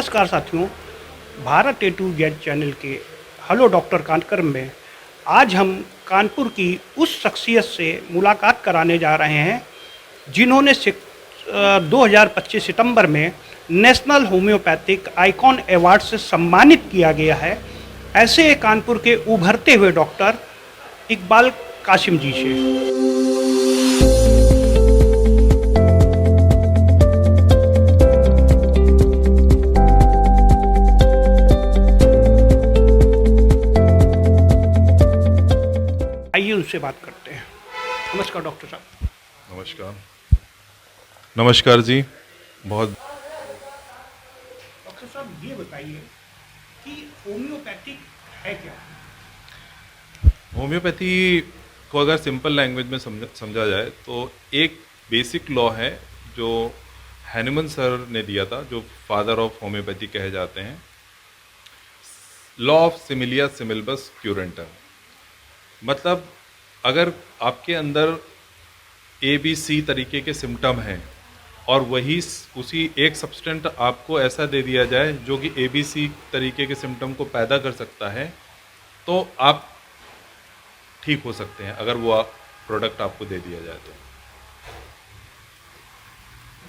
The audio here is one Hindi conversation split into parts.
नमस्कार साथियों, भारत ए टू जेड चैनल के हेलो डॉक्टर कार्यक्रम में आज हम कानपुर की उस शख्सियत से मुलाकात कराने जा रहे हैं जिन्होंने 2025 सितंबर में नेशनल होम्योपैथिक आइकॉन अवार्ड से सम्मानित किया गया है। ऐसे कानपुर के उभरते हुए डॉक्टर इकबाल कासिम जी से। आइए उनसे बात करते हैं। नमस्कार डॉक्टर साहब। नमस्कार। नमस्कार जी। बहुत डॉक्टर साहब ये बताइए कि होम्योपैथिक है क्या? होम्योपैथी को अगर सिंपल लैंग्वेज में समझा जाए तो एक बेसिक लॉ है जो हैनिमन सर ने दिया था, जो फादर ऑफ होम्योपैथी कहे जाते हैं। लॉ ऑफ सिमिलिया सिमिलबस क्यूरेंटम, मतलब अगर आपके अंदर ABC तरीके के सिम्टम हैं और वही उसी एक सब्सटेंट आपको ऐसा दे दिया जाए जो कि ABC तरीके के सिम्टम को पैदा कर सकता है, तो आप ठीक हो सकते हैं अगर वो प्रोडक्ट आपको दे दिया जाए तो।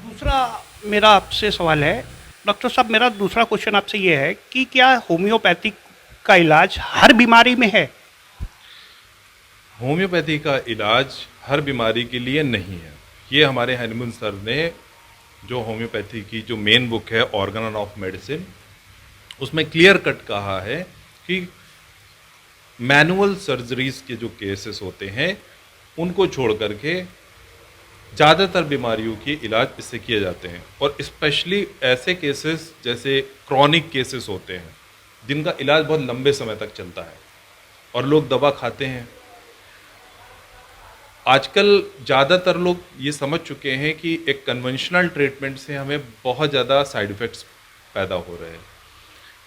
दूसरा मेरा आपसे सवाल है डॉक्टर साहब, मेरा दूसरा क्वेश्चन आपसे ये है कि क्या होम्योपैथिक का इलाज हर बीमारी में है? होम्योपैथी का इलाज हर बीमारी के लिए नहीं है। ये हमारे हैनिमन सर ने जो होम्योपैथी की जो मेन बुक है ऑर्गन ऑफ मेडिसिन, उसमें क्लियर कट कहा है कि मैनुअल सर्जरीज के जो केसेस होते हैं उनको छोड़ करके ज़्यादातर बीमारियों के इलाज इससे किए जाते हैं। और स्पेशली ऐसे केसेस जैसे क्रॉनिक केसेस होते हैं जिनका इलाज बहुत लंबे समय तक चलता है और लोग दवा खाते हैं। आजकल ज़्यादातर लोग ये समझ चुके हैं कि एक कन्वेंशनल ट्रीटमेंट से हमें बहुत ज़्यादा साइड इफ़ेक्ट्स पैदा हो रहे हैं।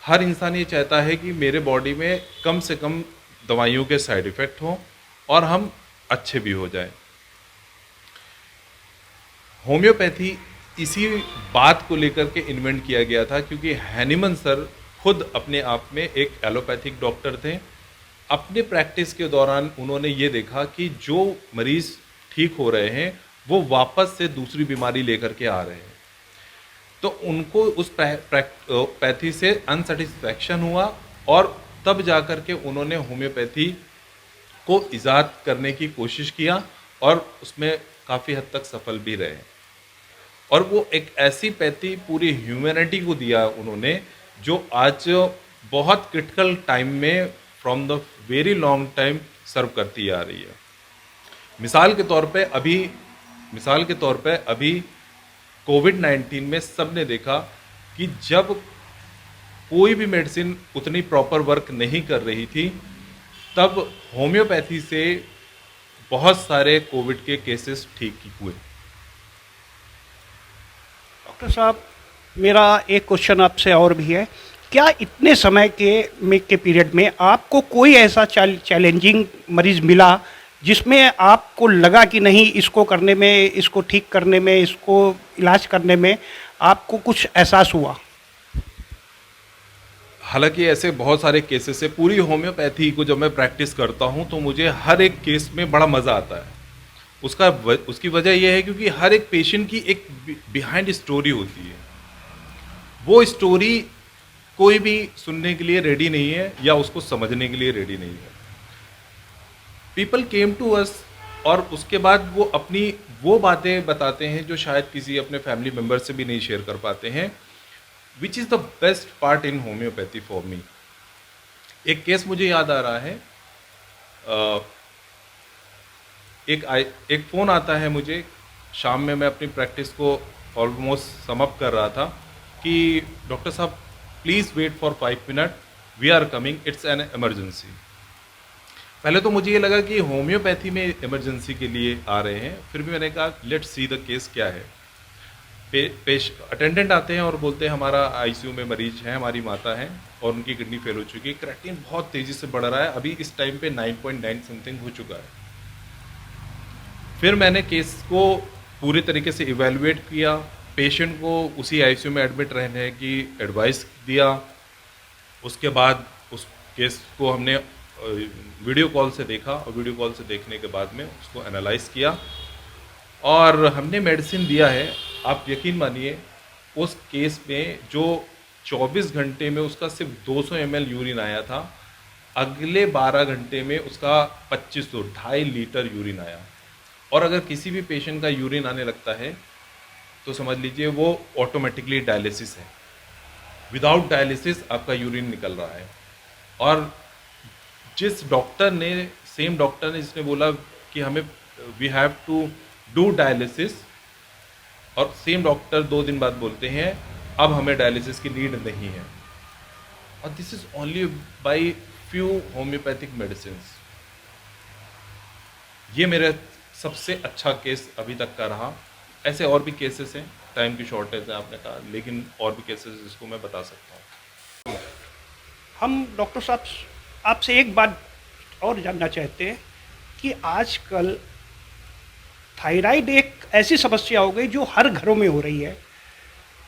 हर इंसान ये चाहता है कि मेरे बॉडी में कम से कम दवाइयों के साइड इफ़ेक्ट हों और हम अच्छे भी हो जाएं। होम्योपैथी इसी बात को लेकर के इन्वेंट किया गया था क्योंकि हैनिमन सर खुद अपने आप में एक एलोपैथिक डॉक्टर थे। अपने प्रैक्टिस के दौरान उन्होंने ये देखा कि जो मरीज़ ठीक हो रहे हैं वो वापस से दूसरी बीमारी लेकर के आ रहे हैं, तो उनको उस पैथी से अनसेटिस्फैक्शन हुआ और तब जाकर के उन्होंने होम्योपैथी को इजाद करने की कोशिश किया और उसमें काफ़ी हद तक सफल भी रहे। और वो एक ऐसी पैथी पूरी ह्यूमैनिटी को दिया उन्होंने जो आज बहुत क्रिटिकल टाइम में from the very long time serve करती आ रही है। मिसाल के तौर पे अभी कोविड-19 में सब ने देखा कि जब कोई भी मेडिसिन उतनी प्रॉपर वर्क नहीं कर रही थी, तब होम्योपैथी से बहुत सारे कोविड के केसेस ठीक हुए। डॉक्टर साहब, मेरा एक क्वेश्चन आपसे और भी है, क्या इतने समय के पीरियड में आपको कोई ऐसा चैलेंजिंग मरीज मिला जिसमें आपको लगा कि नहीं, इसको करने में, इसको ठीक करने में, इसको इलाज करने में आपको कुछ एहसास हुआ? हालांकि ऐसे बहुत सारे केसेस है। पूरी होम्योपैथी को जब मैं प्रैक्टिस करता हूं तो मुझे हर एक केस में बड़ा मज़ा आता है। उसकी वजह यह है क्योंकि हर एक पेशेंट की एक बिहाइंड स्टोरी होती है। वो स्टोरी कोई भी सुनने के लिए रेडी नहीं है या उसको समझने के लिए रेडी नहीं है। पीपल केम टू अस और उसके बाद वो अपनी वो बातें बताते हैं जो शायद किसी अपने फैमिली मेम्बर से भी नहीं शेयर कर पाते हैं, which is the best part in homeopathy for me. एक केस मुझे याद आ रहा है। एक फ़ोन आता है मुझे शाम में, मैं अपनी प्रैक्टिस को ऑलमोस्ट समअप कर रहा था कि डॉक्टर साहब please wait for 5 minute, we are coming, it's an emergency. पहले तो मुझे ये लगा कि होम्योपैथी में इमरजेंसी के लिए आ रहे हैं, फिर भी मैंने कहा लेट्स सी द केस क्या है। अटेंडेंट आते हैं और बोलते हैं हमारा ICU में मरीज है, हमारी माता है और उनकी किडनी फेल हो चुकी है, क्रेटिन बहुत तेज़ी से बढ़ रहा है, अभी इस टाइम पे 9.9 समथिंग हो चुका है। फिर मैंने केस को पूरे तरीके से इवेलुएट किया पेशेंट को उसी आईसीयू में एडमिट रहने की एडवाइस दिया। उसके बाद उस केस को हमने वीडियो कॉल से देखा और वीडियो कॉल से देखने के बाद में उसको एनालाइज किया और हमने मेडिसिन दिया है। आप यकीन मानिए उस केस में जो 24 घंटे में उसका सिर्फ 200 ml यूरिन आया था, अगले 12 घंटे में उसका 2500 2.5 लीटर यूरिन आया। और अगर किसी भी पेशेंट का यूरिन आने लगता है तो समझ लीजिए वो ऑटोमेटिकली डायलिसिस है। विदाउट डायलिसिस आपका यूरिन निकल रहा है। और जिस डॉक्टर ने, सेम डॉक्टर ने जिसने बोला कि हमें we have to do dialysis, और सेम डॉक्टर 2 दिन बाद बोलते हैं अब हमें डायलिसिस की नीड नहीं है। और this is only by few homeopathic medicine. ये मेरा सबसे अच्छा केस अभी तक का रहा। ऐसे और भी केसेस हैं, टाइम की शॉर्टेज है आपने कहा, लेकिन और भी केसेस जिसको मैं बता सकता हूँ। हम डॉक्टर साहब आपसे एक बात और जानना चाहते हैं कि आजकल थायराइड एक ऐसी समस्या हो गई जो हर घरों में हो रही है,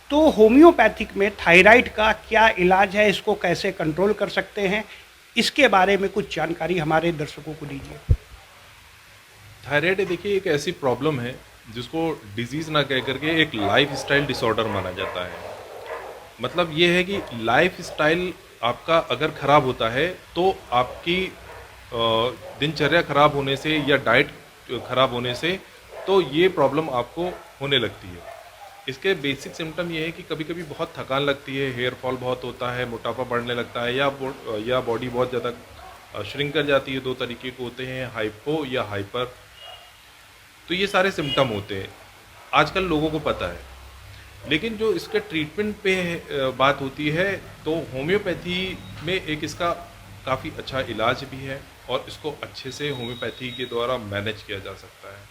तो होम्योपैथिक में थायराइड का क्या इलाज है, इसको कैसे कंट्रोल कर सकते हैं, इसके बारे में कुछ जानकारी हमारे दर्शकों को दीजिए। थायराइड देखिए एक ऐसी प्रॉब्लम है जिसको डिजीज़ ना कह करके एक लाइफ स्टाइल डिसऑर्डर माना जाता है। मतलब ये है कि लाइफ स्टाइल आपका अगर ख़राब होता है तो आपकी दिनचर्या ख़राब होने से या डाइट ख़राब होने से तो ये प्रॉब्लम आपको होने लगती है। इसके बेसिक सिम्टम ये है कि कभी कभी बहुत थकान लगती है, हेयर फॉल बहुत होता है, मोटापा बढ़ने लगता है, या बॉडी बहुत ज़्यादा श्रिंक कर जाती है। 2 तरीके के होते हैं, हाइपो या हाइपर। तो ये सारे सिम्टम होते हैं, आजकल लोगों को पता है। लेकिन जो इसके ट्रीटमेंट पे बात होती है तो होम्योपैथी में एक इसका काफ़ी अच्छा इलाज भी है और इसको अच्छे से होम्योपैथी के द्वारा मैनेज किया जा सकता है।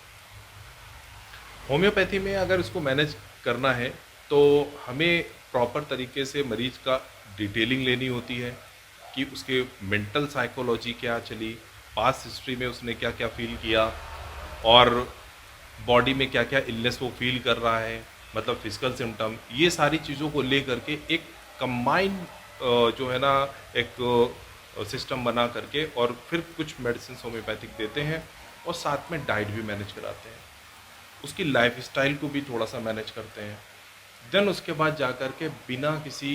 होम्योपैथी में अगर इसको मैनेज करना है तो हमें प्रॉपर तरीके से मरीज का डिटेलिंग लेनी होती है कि उसके मेंटल साइकोलॉजी क्या चली, पास्ट हिस्ट्री में उसने क्या क्या फील किया और बॉडी में क्या क्या इलनेस वो फील कर रहा है, मतलब फिजिकल सिम्टम। ये सारी चीज़ों को ले करके एक कंबाइंड जो है ना एक सिस्टम बना करके और फिर कुछ मेडिसिन होम्योपैथिक देते हैं और साथ में डाइट भी मैनेज कराते हैं, उसकी लाइफ स्टाइल को भी थोड़ा सा मैनेज करते हैं। देन उसके बाद जा कर के बिना किसी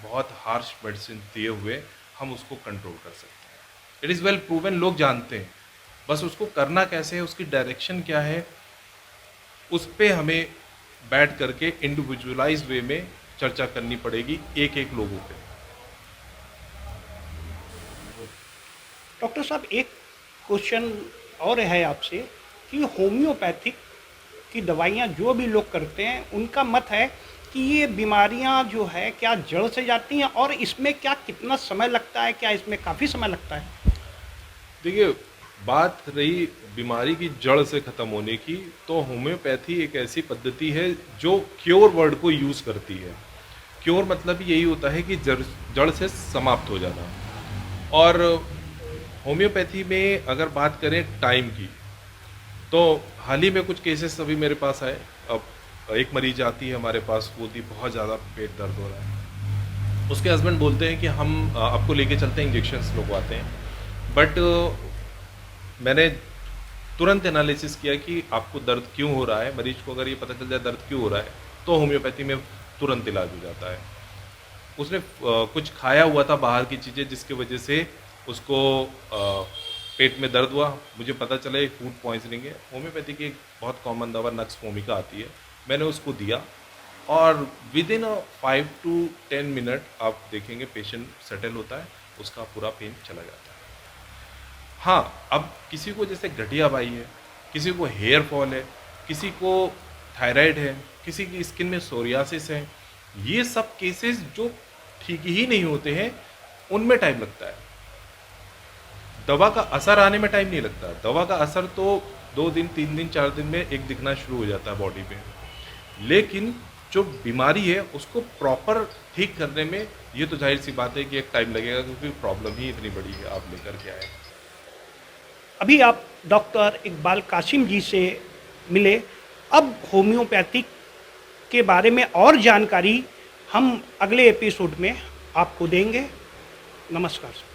बहुत हार्श मेडिसिन दिए हुए हम उसको कंट्रोल कर सकते हैं। इट इज़ वेल प्रूवन, लोग जानते हैं, बस उसको करना कैसे है, उसकी डायरेक्शन क्या है, उस पर हमें बैठ करके इंडिविजुअलाइज वे में चर्चा करनी पड़ेगी एक एक लोगों पे। डॉक्टर साहब एक क्वेश्चन और है आपसे कि होम्योपैथिक की दवाइयाँ जो भी लोग करते हैं उनका मत है कि ये बीमारियाँ जो है क्या जड़ से जाती हैं और इसमें क्या कितना समय लगता है, क्या इसमें काफ़ी समय लगता है? देखिए, बात रही बीमारी की जड़ से ख़त्म होने की, तो होम्योपैथी एक ऐसी पद्धति है जो क्योर वर्ड को यूज़ करती है। क्योर मतलब यही होता है कि जड़ से समाप्त हो जाना। और होम्योपैथी में अगर बात करें टाइम की, तो हाल ही में कुछ केसेस अभी मेरे पास आए। अब एक मरीज आती है हमारे पास, बोलती बहुत ज़्यादा पेट दर्द हो रहा है। उसके हस्बैंड बोलते हैं कि हम आपको लेके चलते हैं, इंजेक्शन्स लगवाते हैं। बट मैंने तुरंत एनालिसिस किया कि आपको दर्द क्यों हो रहा है। मरीज को अगर ये पता चल जाए दर्द क्यों हो रहा है तो होम्योपैथी में तुरंत इलाज हो जाता है। उसने कुछ खाया हुआ था बाहर की चीज़ें जिसकी वजह से उसको पेट में दर्द हुआ। मुझे पता चला ये फूड पॉइजनिंग है। होम्योपैथी की एक बहुत कॉमन दवा नक्स वोमिका आती है, मैंने उसको दिया और विद इन 5 to 10 मिनट आप देखेंगे पेशेंट सेटल होता है, उसका पूरा पेन चला जाता है। हाँ, अब किसी को जैसे गठियाबाई है, किसी को हेयर फॉल है, किसी को थायराइड है, किसी की स्किन में सोरियासिस है, ये सब केसेस जो ठीक ही नहीं होते हैं उनमें टाइम लगता है। दवा का असर आने में टाइम नहीं लगता। दवा का असर तो 2 दिन 3 दिन 4 दिन में एक दिखना शुरू हो जाता है बॉडी पे, लेकिन जो बीमारी है उसको प्रॉपर ठीक करने में ये तो जाहिर सी बात है कि एक टाइम लगेगा, क्योंकि प्रॉब्लम ही इतनी बड़ी है आप लेकर के आए। अभी आप डॉक्टर इकबाल कासिम जी से मिले। अब होम्योपैथिक इसके बारे में और जानकारी हम अगले एपिसोड में आपको देंगे। नमस्कार सर।